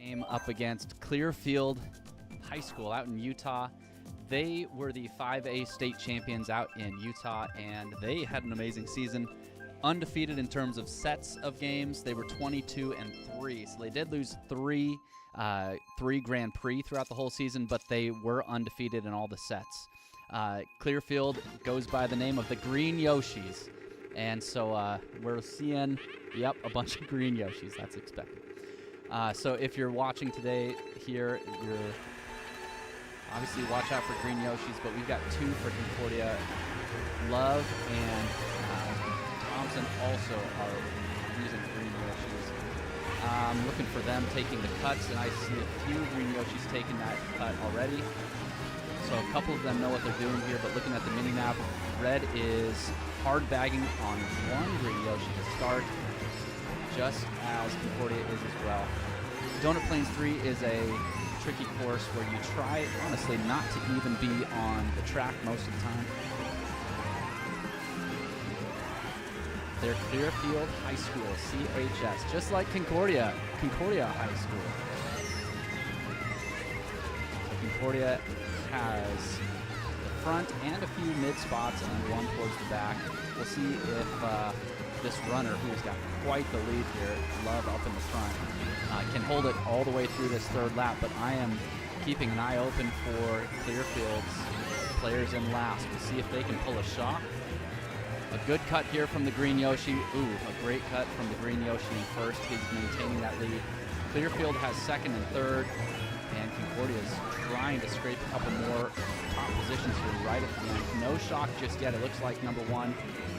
Game up against Clearfield High School out in Utah. They were the 5A state champions out in Utah, and they had an amazing season. Undefeated in terms of sets of games. They were 22-3, so they did lose three Grand Prix throughout the whole season, but they were undefeated in all the sets. Clearfield goes by the name of the Green Yoshis, and so we're seeing, a bunch of green Yoshis. That's expected. So if you're watching today here, you're obviously watch out for green Yoshis, but we've got two for Concordia. Love and Thompson also are using green Yoshis. I'm looking for them taking the cuts, and I see a few green Yoshis taking that cut already. So a couple of them know what they're doing here, but looking at the mini-map, red is hard bagging on one green Yoshi to start, just as Concordia is as well. Donut Plains 3 is a tricky course where you try, honestly, not to even be on the track most of the time. They're Clearfield High School, CHS, just like Concordia High School. Concordia has the front and a few mid spots and one towards the back. We'll see if this runner, who's got quite the lead here, Love up in the front, can hold it all the way through this third lap, but I am keeping an eye open for Clearfield's players in last. We'll see if they can pull a shot. A good cut here from the green Yoshi. Ooh, a great cut from the green Yoshi in first. He's maintaining that lead. Clearfield has second and third, and Concordia is trying to scrape a couple more top positions here right at the end. No shock just yet. It looks like number one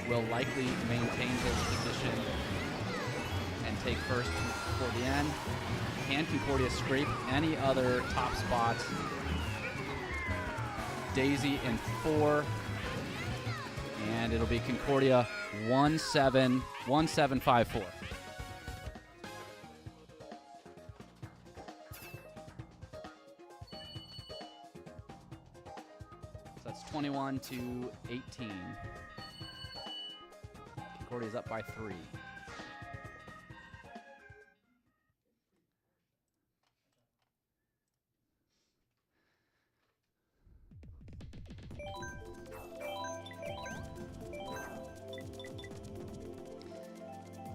will likely maintain his position and take first for the end. Can Concordia scrape any other top spots? Daisy in 4, and it'll be Concordia 1754. So that's 21-18. Concordia's up by 3.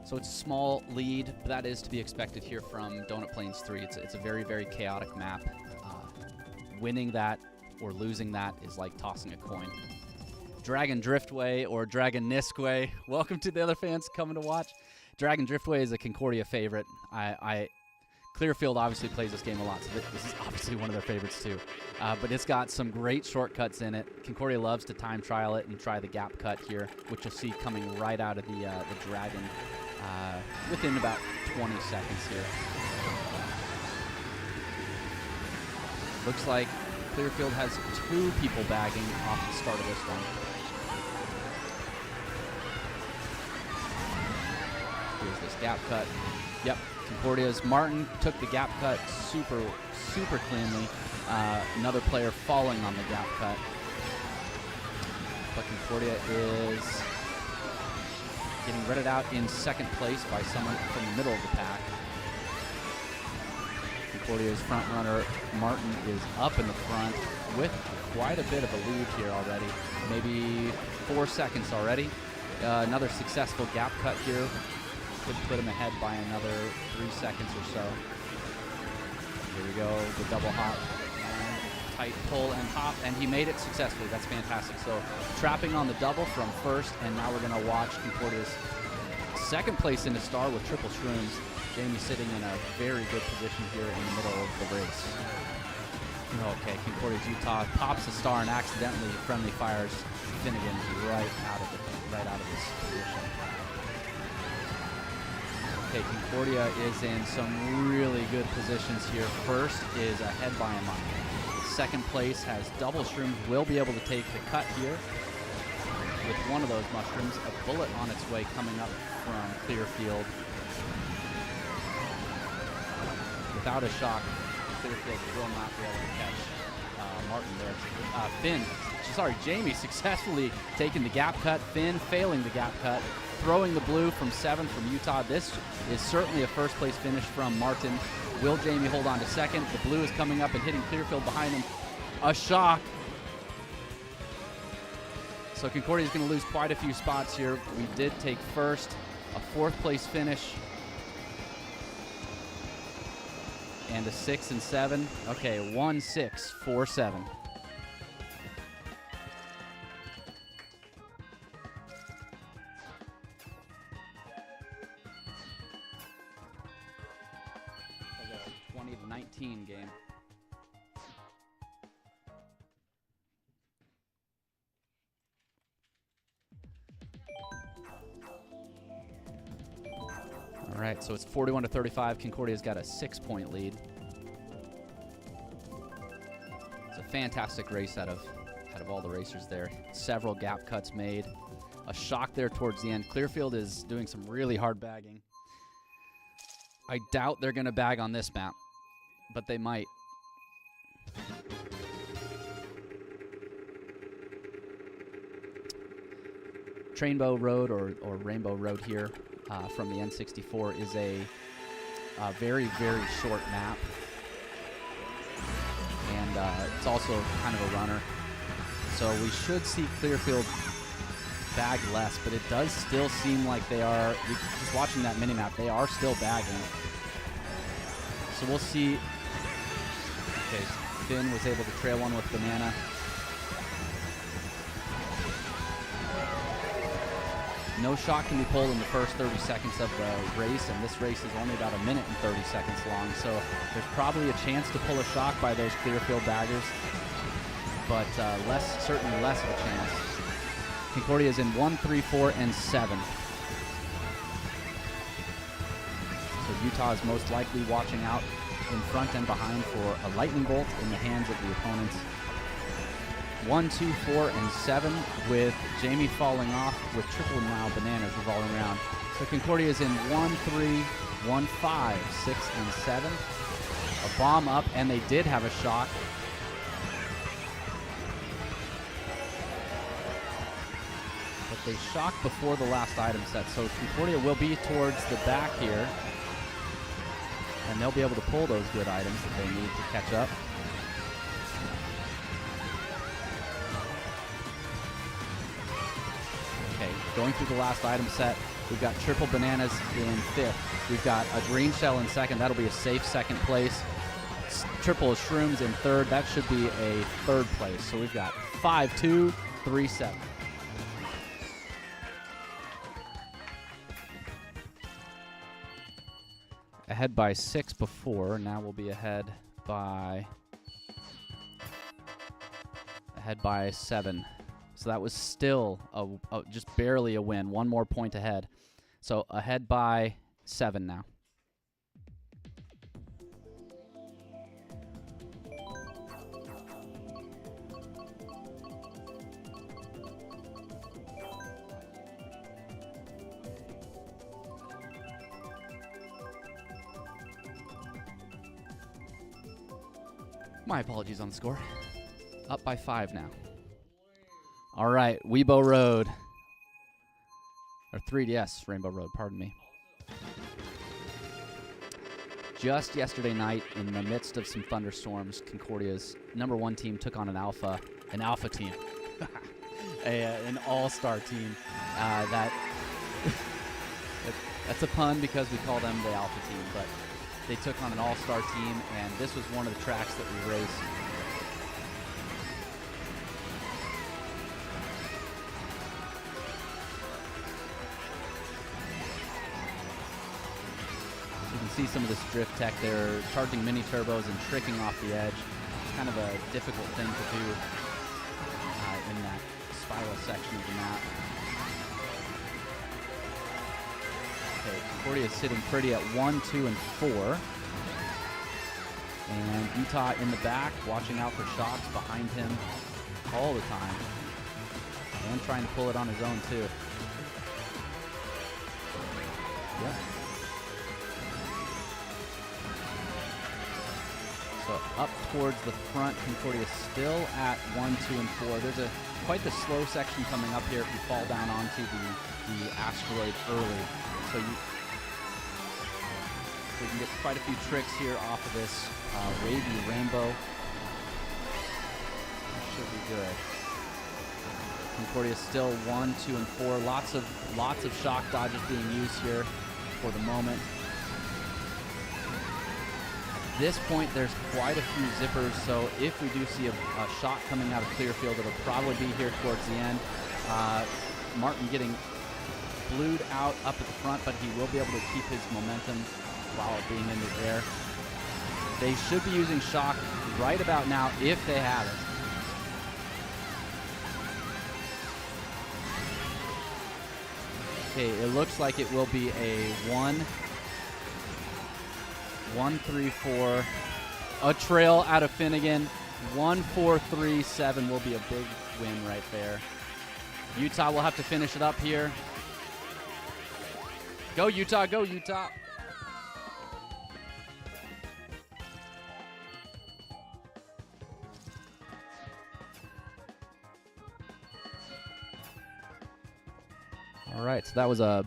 So it's a small lead, but that is to be expected here from Donut Plains 3. It's a very, very chaotic map. Winning that or losing that is like tossing a coin. Dragon Driftway or Dragon Niskway. Welcome to the other fans coming to watch. Dragon Driftway is a Concordia favorite. Clearfield obviously plays this game a lot, so this is obviously one of their favorites too. But it's got some great shortcuts in it. Concordia loves to time trial it and try the gap cut here, which you'll see coming right out of the Dragon within about 20 seconds here. Looks like Clearfield has 2 people bagging off the start of this one. Here's this gap cut. Yep, Concordia's Martin took the gap cut super cleanly. Another player falling on the gap cut. But Concordia is getting redded out in second place by someone from the middle of the pack. Concordia's front runner, Martin, is up in the front with quite a bit of a lead here already. Maybe 4 seconds already. Another successful gap cut here. Could put him ahead by another 3 seconds or so. Here we go, the double hop. Tight pull and hop, and he made it successfully. That's fantastic. So trapping on the double from first, and now we're going to watch Concordia's second place in the star with triple shrooms. Jamie sitting in a very good position here in the middle of the race. Okay, Concordia's Utah pops the star and accidentally friendly fires Finnegan right out of this position. Okay, Concordia is in some really good positions here. First is ahead by a mile. Second place has double shrooms, will be able to take the cut here with one of those mushrooms. A bullet on its way coming up from Clearfield. Without a shock, Clearfield will not be able to catch Martin there. Finn Jamie successfully taking the gap cut, Finn failing the gap cut, throwing the blue from 7 from Utah. This is certainly a first place finish from Martin. Will Jamie hold on to second? The blue is coming up and hitting Clearfield behind him. A shock. So Concordia is going to lose quite a few spots here. We did take first, a 4th place finish, and a 6 and 7. Okay, 1, 6, 4, 7. A 20 to 19 game. All right, so it's 41 to 35. Concordia's got a 6-point lead. It's a fantastic race out of all the racers there. Several gap cuts made. A shock there towards the end. Clearfield is doing some really hard bagging. I doubt they're going to bag on this map, but they might. Trainbow Road or Rainbow Road here from the N64 is a very, very short map. And it's also kind of a runner. So we should see Clearfield bag less, but it does still seem like they are, just watching that mini-map, they are still bagging. So we'll see. Okay, Finn was able to trail one with Banana. No shot can be pulled in the first 30 seconds of the race, and this race is only about 1 minute and 30 seconds long, so there's probably a chance to pull a shock by those Clearfield baggers, but certainly less of a chance. Concordia is in 1, 3, 4, and 7. So Utah is most likely watching out in front and behind for a lightning bolt in the hands of the opponents. 1, 2, 4, and 7 with Jamie falling off with triple now Bananas revolving around. So Concordia is in 1, 3, 1, 5, 6, and 7. A bomb up, and they did have a shock. But they shocked before the last item set, so Concordia will be towards the back here. And they'll be able to pull those good items that they need to catch up. Okay, going through the last item set, we've got triple Bananas in 5th. We've got a green shell in 2nd. That'll be a safe 2nd place. Triple Shrooms in 3rd. That should be a 3rd place. So we've got 5, 2, 3, 7. Ahead by 6 before. Now we'll be ahead by 7. So that was still just barely a win. 1 more point ahead. So ahead by 7 now. My apologies on the score. Up by 5 now. All right, Weibo Road. Or 3DS Rainbow Road, pardon me. Just yesterday night, in the midst of some thunderstorms, Concordia's #1 team took on an alpha team. An all-star team. That's a pun because we call them the alpha team, but they took on an all-star team, and this was one of the tracks that we raced. You can see some of this drift tech. They're charging mini turbos and tricking off the edge. It's kind of a difficult thing to do in that spiral section of the map. Okay, Concordia is sitting pretty at 1, 2, and 4. And Utah in the back, watching out for shocks behind him all the time. And trying to pull it on his own, too. Yep. So up towards the front, Concordia still at 1, 2, and 4. There's quite the slow section coming up here if you fall down onto the asteroid early. So we can get quite a few tricks here off of this wavy rainbow. That should be good. Concordia still 1, 2, and 4. Lots of shock dodges being used here for the moment. At this point, there's quite a few zippers, so if we do see a shot coming out of Clearfield, it'll probably be here towards the end. Martin getting blued out up at the front, but he will be able to keep his momentum while being in the air. They should be using shock right about now if they have it. Okay, it looks like it will be a 1, 3, 4. A trail out of Finnegan. 1, 4, 3, 7 will be a big win right there. Utah will have to finish it up here. Go Utah, go Utah. All right, so that was a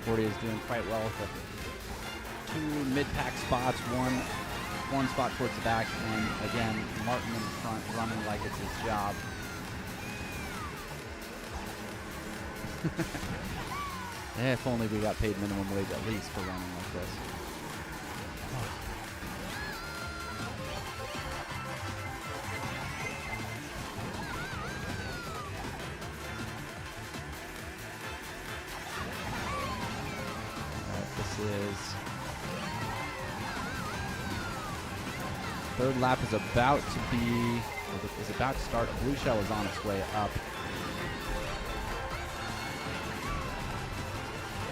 Concordia is doing quite well with the 2 mid-pack spots, one spot towards the back, and again, Martin in the front running like it's his job. If only we got paid minimum wage at least for running like this. Third lap is about to start. A blue shell is on its way up.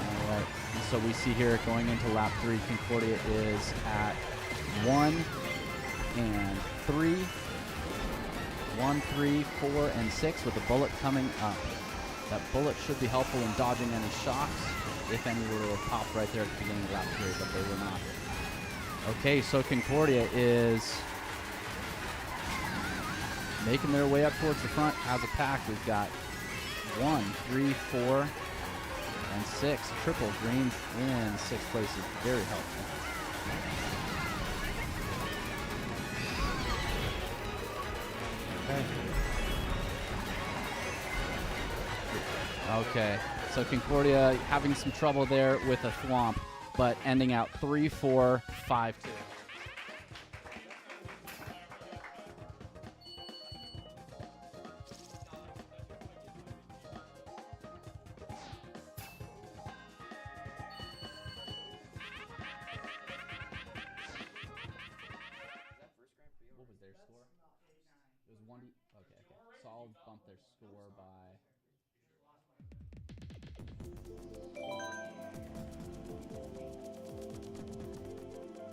All right, and so we see here going into lap 3, Concordia is at 1 and 3, 1, 3, 4, and 6 with the bullet coming up. That bullet should be helpful in dodging any shocks, if any were to have popped right there at the beginning of lap 3, but they were not. Okay, so Concordia is making their way up towards the front as a pack. We've got 1, 3, 4, and 6. Triple greens in 6th place is very helpful. Okay, so Concordia having some trouble there with a thwomp, but ending out 3, 4, 5, 2. What was their score? It was 1. Okay. So I'll bump their score by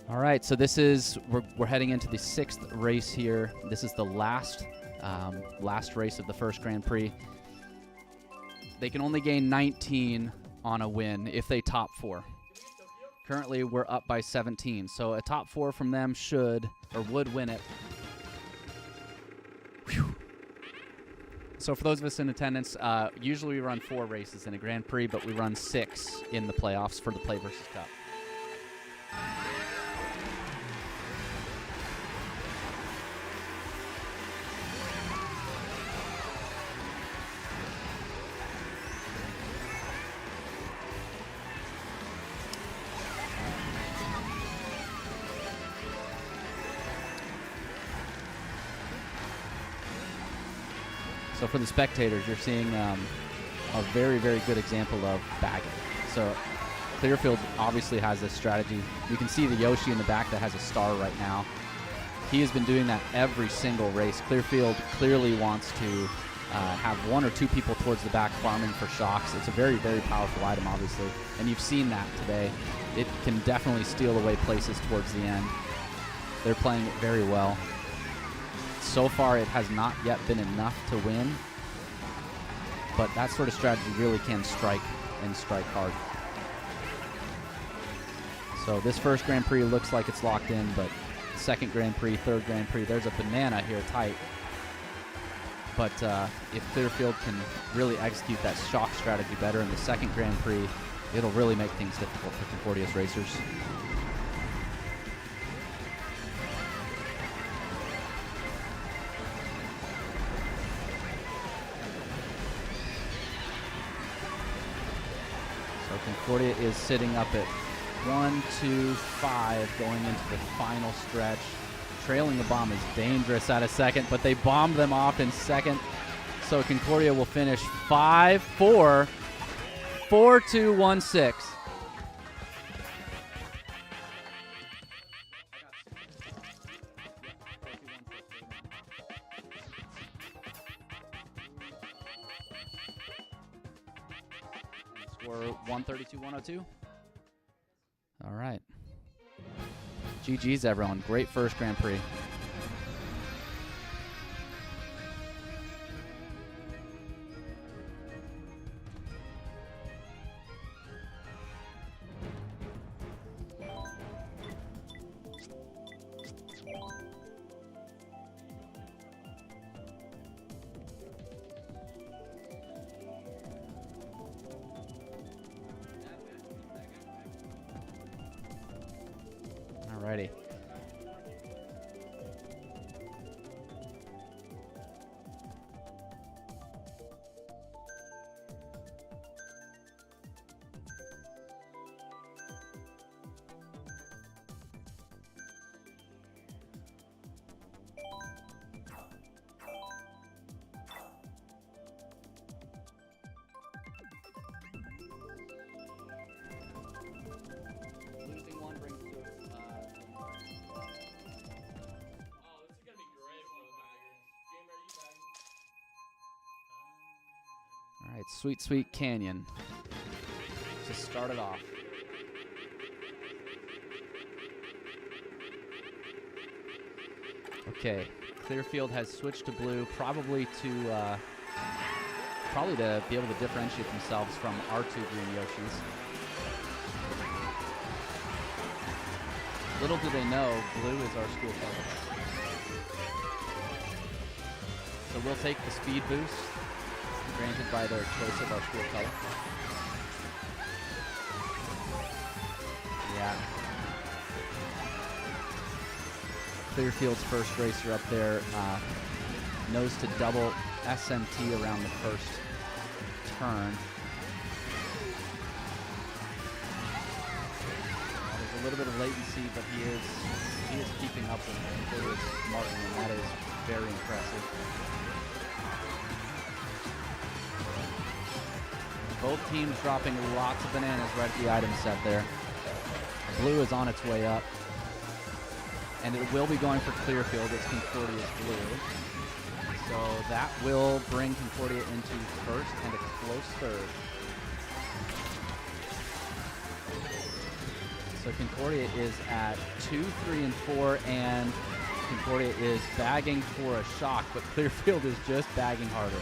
All right, so this is, we're heading into the 6th race here. This is the last race of the first Grand Prix. They can only gain 19 on a win if they top 4. Currently, we're up by 17, so a top 4 from them should, or would win it. Whew. So for those of us in attendance, usually we run 4 races in a Grand Prix, but we run 6 in the playoffs for the PlayVS Cup. So for the spectators, you're seeing a very, very good example of bagging. So Clearfield obviously has this strategy. You can see the Yoshi in the back that has a star right now. He has been doing that every single race. Clearfield clearly wants to have 1 or 2 people towards the back farming for shocks. It's a very, very powerful item, obviously. And you've seen that today. It can definitely steal away places towards the end. They're playing it very well. So far, it has not yet been enough to win, but that sort of strategy really can strike, and strike hard. So this first Grand Prix looks like it's locked in, but second Grand Prix, third Grand Prix, there's a banana here tight. But if Clearfield can really execute that shock strategy better in the second Grand Prix, it'll really make things difficult for Concordia's racers. Concordia is sitting up at 1, 2, 5 going into the final stretch. Trailing the bomb is dangerous at a second, but they bombed them off in second. So Concordia will finish 5-4, 4-2-1-6. Score 132-102. All right. GG's, everyone. Great first Grand Prix. Alrighty. Losing one brings to us. All right, Sweet Sweet Canyon to start it off. Okay, Clearfield has switched to blue, probably to be able to differentiate themselves from our two green Yoshis. Little do they know, blue is our school color. So we'll take the speed boost granted by their choice of our school color. Yeah. Clearfield's first racer up there knows to double SMT around the first turn. There's a little bit of latency, but he is keeping up with Martin, and that is very impressive. Both teams dropping lots of bananas right at the item set there. Blue is on its way up. And it will be going for Clearfield. It's Concordia's blue. So that will bring Concordia into first and a close third. So Concordia is at 2, 3, and 4, and Concordia is bagging for a shock, but Clearfield is just bagging harder.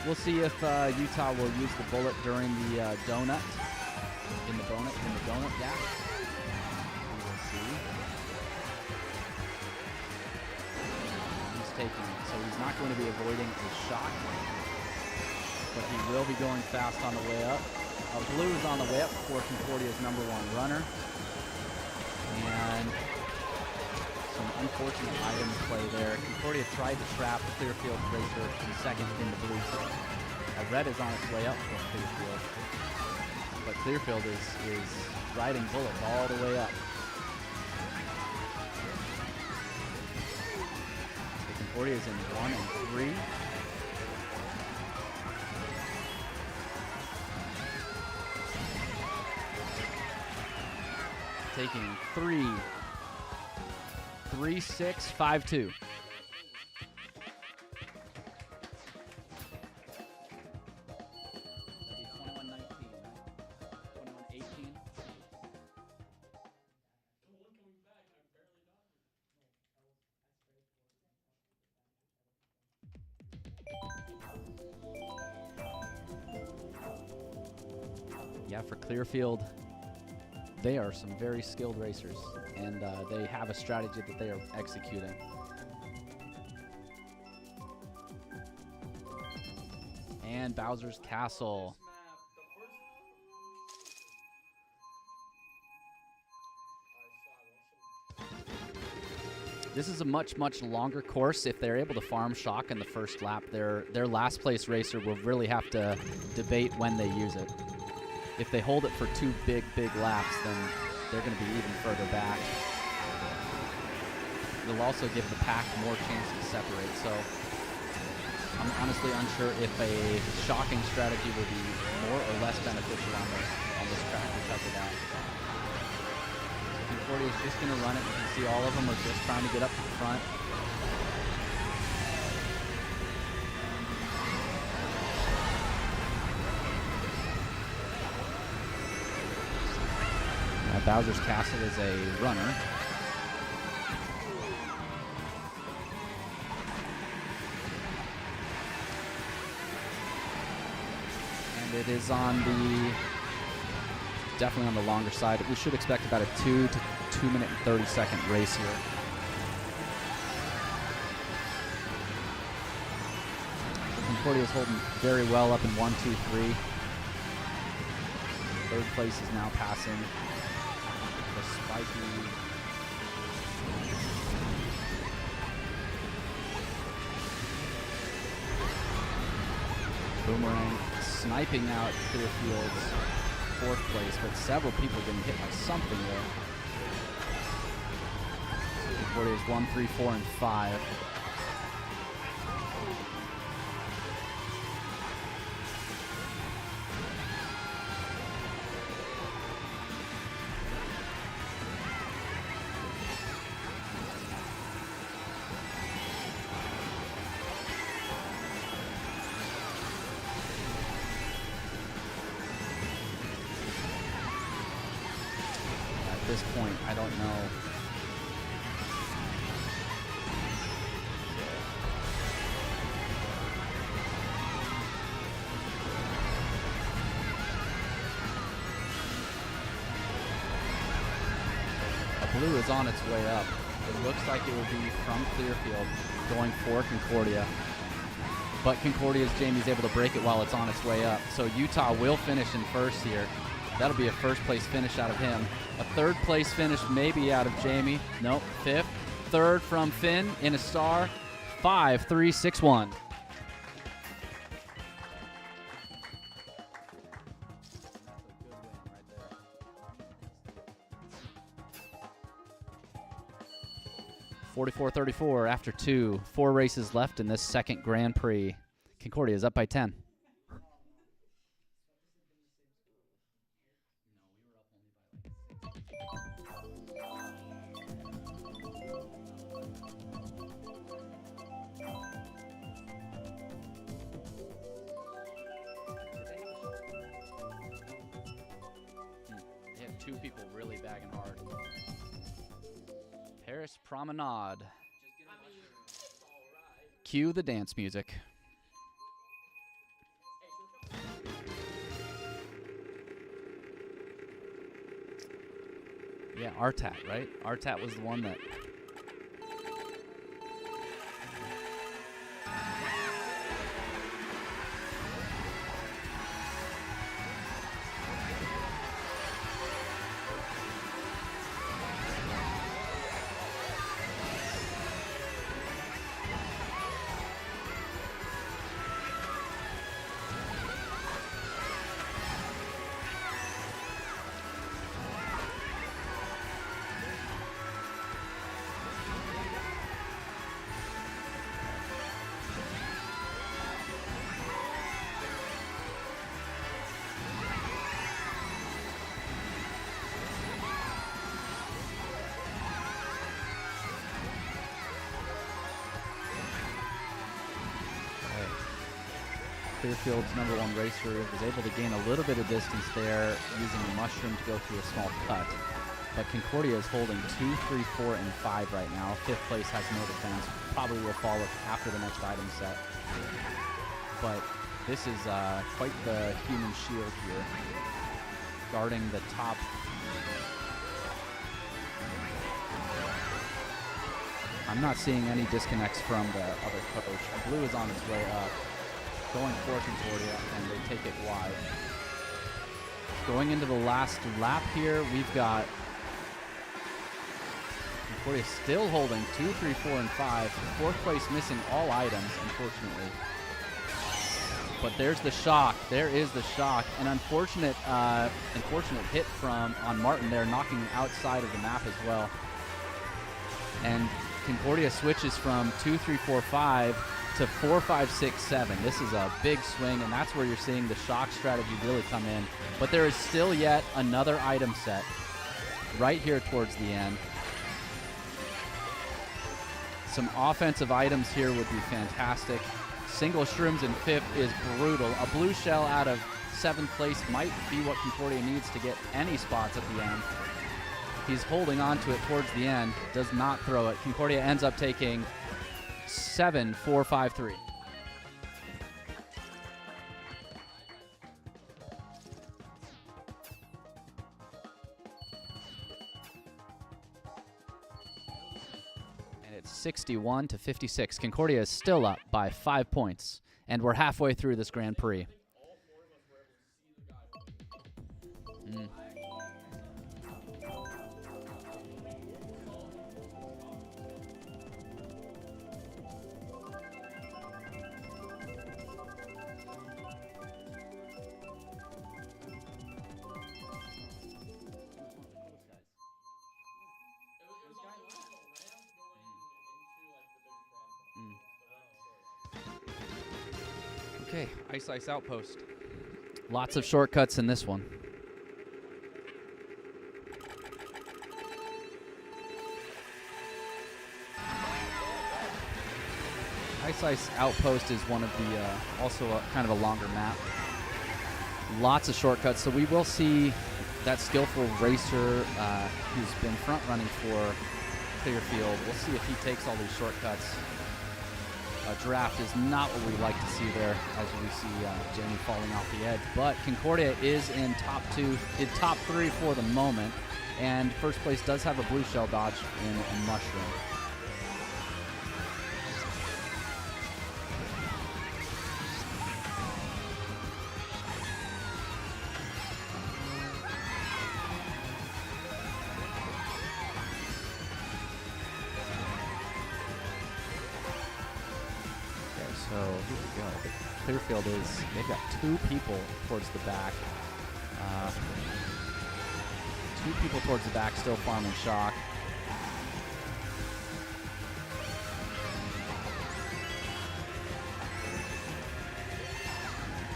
We'll see if Utah will use the bullet during the donut. In the donut gap. We will see. He's taking it, so he's not going to be avoiding a shock, but he will be going fast on the way up. Blue is on the way up for Concordia's #1 runner. And some unfortunate items play there. Concordia tried to trap Clearfield racer in second in the blue turn. Red is on its way up for Clearfield. But Clearfield is riding bullets all the way up. So Concordia is in 1 and 3. Taking 3, 3, 6, 5, 2. Yeah, for Clearfield, they are some very skilled racers, and they have a strategy that they are executing. And Bowser's Castle. This is a much, much longer course. If they're able to farm shock in the first lap, their last place racer will really have to debate when they use it. If they hold it for 2 big laps, then they're going to be even further back. It'll also give the pack more chance to separate. So I'm honestly unsure if a shocking strategy will be more or less beneficial on this track because of that. Concordia is just going to run it. You can see all of them are just trying to get up to the front. Bowser's Castle is a runner. And it is on the, definitely on the longer side. We should expect about a 2 to 2 minute and 30-second race here. Concordia is holding very well up in 1, 2, 3. Third place is now passing the spiky. Boomerang sniping out Clearfield's 4th place, but several people getting hit by something there. Concordia is 1, 3, 4, and 5. At this point, I don't know. Blue is on its way up. It looks like it will be from Clearfield going for Concordia. But Concordia's Jamie's able to break it while it's on its way up. So Utah will finish in first here. That'll be a first place finish out of him. A third place finish maybe out of Jamie. Nope, 5th. 3rd from Finn in a star. 5, 3, 6, 1. 44-34 after 4 races left in this second Grand Prix. Concordia is up by 10. two people really bagging hard. Paris Promenade. Cue the dance music. Yeah, Artat, right? Artat was the one that... Clearfield's #1 racer was able to gain a little bit of distance there using the mushroom to go through a small cut. But Concordia is holding 2, 3, 4, and 5 right now. 5th place has no defense. Probably will fall after the next item set. But this is quite the human shield here, guarding the top. I'm not seeing any disconnects from the other coach. Blue is on its way up, going for Concordia, and they take it wide. Going into the last lap here, we've got Concordia still holding 2, 3, 4, and 5. 4th place missing all items, unfortunately. But there's the shock. There is the shock. An unfortunate hit on Martin there, knocking him outside of the map as well. And Concordia switches from 2, 3, 4, 5 to 4, 5, 6, 7. This is a big swing, and that's where you're seeing the shock strategy really come in. But there is still yet another item set right here towards the end. Some offensive items here would be fantastic. Single shrooms in 5th is brutal. A blue shell out of 7th place might be what Concordia needs to get any spots at the end. He's holding on to it towards the end, does not throw it. Concordia ends up taking 7, 4, 5, 3. And it's 61 to 56. Concordia is still up by 5 points, and we're halfway through this Grand Prix. Okay, Ice Outpost. Lots of shortcuts in this one. Ice Outpost is one of the, also kind of a longer map. Lots of shortcuts, so we will see that skillful racer who's been front running for Clearfield. We'll see if he takes all these shortcuts. Draft is not what we like to see there, as we see Jamie falling off the edge. But Concordia is in top 3 for the moment, and 1st place does have a blue shell dodge in a mushroom. So here we go. Clearfield they've got 2 people towards the back. 2 people towards the back still farming shock.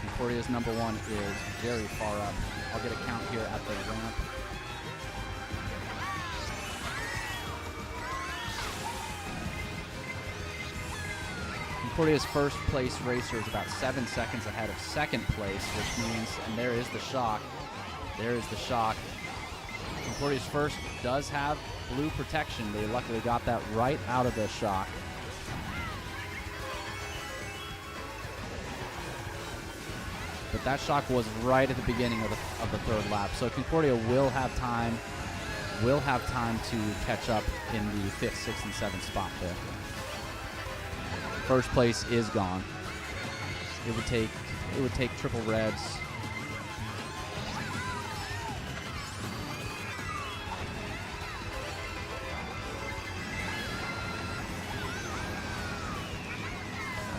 Concordia's #1 is very far up. I'll get a count here at the ramp. Concordia's 1st place racer is about 7 seconds ahead of 2nd place, which means, and there is the shock. There is the shock. Concordia's first does have blue protection. They luckily got that right out of the shock. But that shock was right at the beginning of the third lap. So Concordia will have time to catch up in the 5th, 6th, and 7th spot there. First place is gone. It would take triple reds.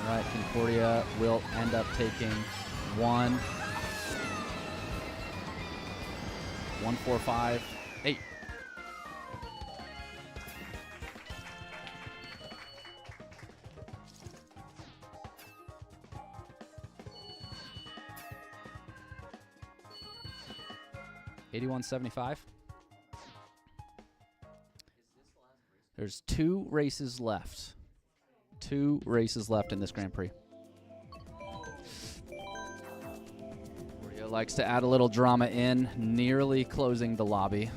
All right, Concordia will end up taking 1-4-5-8. $81.75. There's 2 races left. 2 races left in this Grand Prix. Concordia likes to add a little drama in, nearly closing the lobby.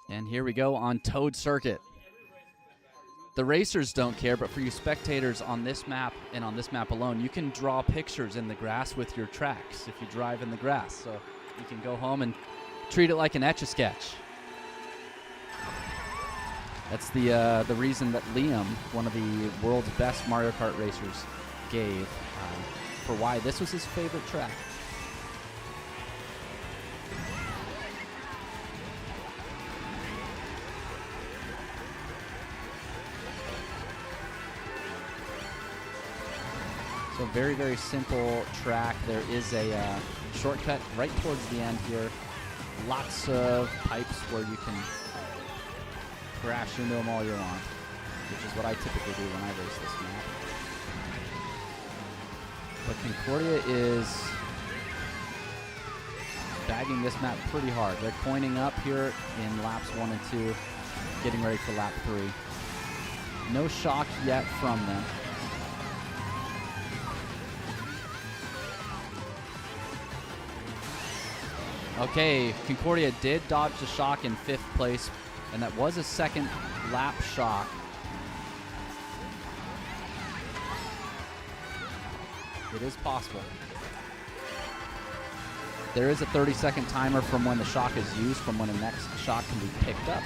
And here we go on Toad Circuit. The racers don't care, but for you spectators on this map and on this map alone, you can draw pictures in the grass with your tracks if you drive in the grass. So you can go home and treat it like an Etch-a-Sketch. That's the reason that Liam, one of the world's best Mario Kart racers, gave for why this was his favorite track. So very, very simple track. There is a shortcut right towards the end here. Lots of pipes where you can crash into them all you want, which is what I typically do when I race this map. But Concordia is bagging this map pretty hard. They're pointing up here in laps 1 and 2, getting ready for lap 3. No shock yet from them. Okay, Concordia did dodge the shock in 5th place, and that was a second lap shock. It is possible. There is a 30-second timer from when the shock is used, from when the next shock can be picked up.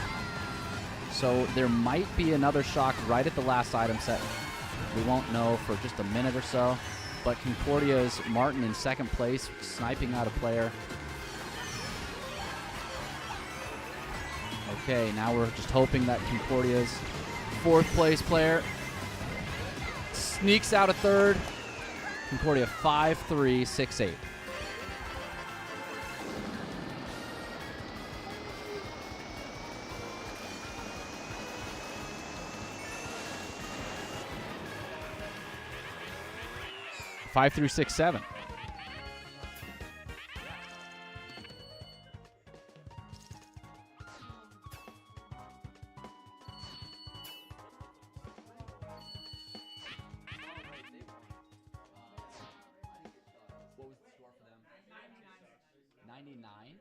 So there might be another shock right at the last item set. We won't know for just a minute or so. But Concordia's Martin in 2nd place, sniping out a player. Okay, now we're just hoping that Concordia's 4th place player sneaks out a 3rd. Concordia 5-3-6-8. Five through 6-7. What was the score for them? 99?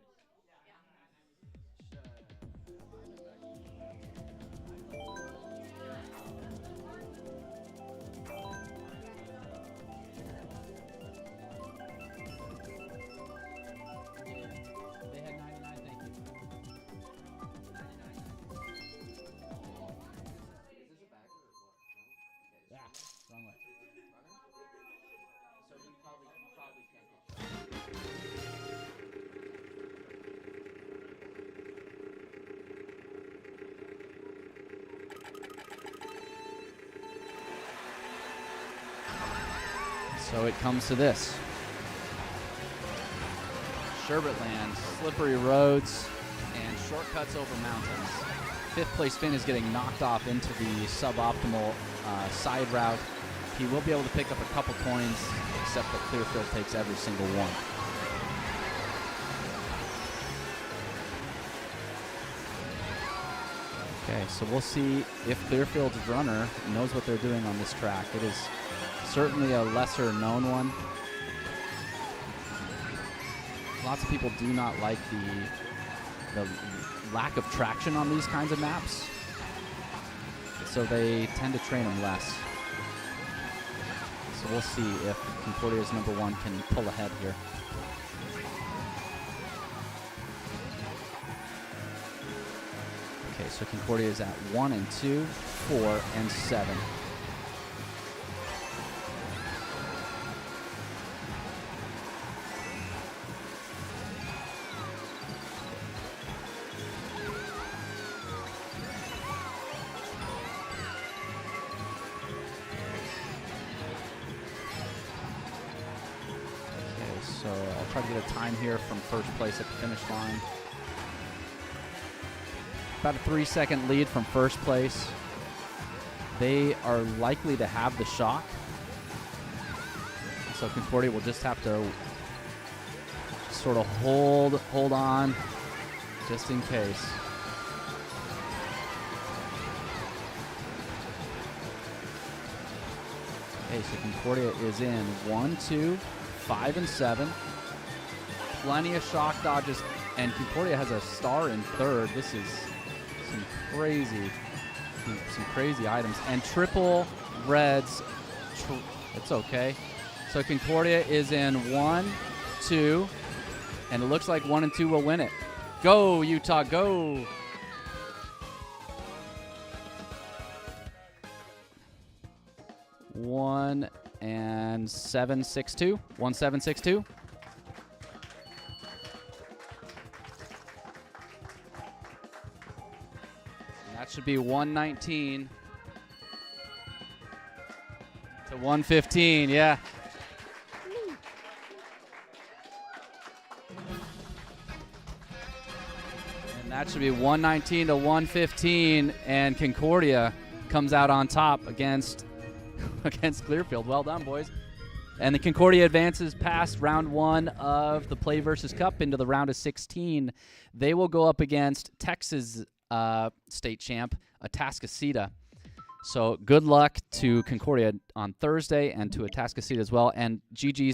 They had 99, thank you. 99. Is this a back or what? No? Yeah, wrong way. So you probably can't get. So it comes to this. Sherbetland, slippery roads, and shortcuts over mountains. 5th place Finn is getting knocked off into the suboptimal side route. He will be able to pick up a couple coins, except that Clearfield takes every single one. Okay, so we'll see if Clearfield's runner knows what they're doing on this track. It is certainly a lesser known one. Lots of people do not like the lack of traction on these kinds of maps, so they tend to train them less. So we'll see if Concordia's #1 can pull ahead here. Okay, so Concordia is at 1 and 2, 4 and 7. So I'll try to get a time here from first place at the finish line. About a 3-second lead from first place. They are likely to have the shock. So Concordia will just have to sort of hold on just in case. Okay, so Concordia is in 1, 2, 5 and 7. Plenty of shock dodges, and Concordia has a star in third. This is some crazy items, and triple reds. It's okay. So Concordia is in 1, 2, and it looks like 1 and 2 will win it. Go Utah, go! One and 762. 1762. That should be 119 to 115. Yeah. And that should be 119 to 115, and Concordia comes out on top against Clearfield. Well done, boys. And the Concordia advances past round 1 of the PlayVS Cup into the round of 16. They will go up against Texas state champ, Atascocita. So good luck to Concordia on Thursday and to Atascocita as well. And GG's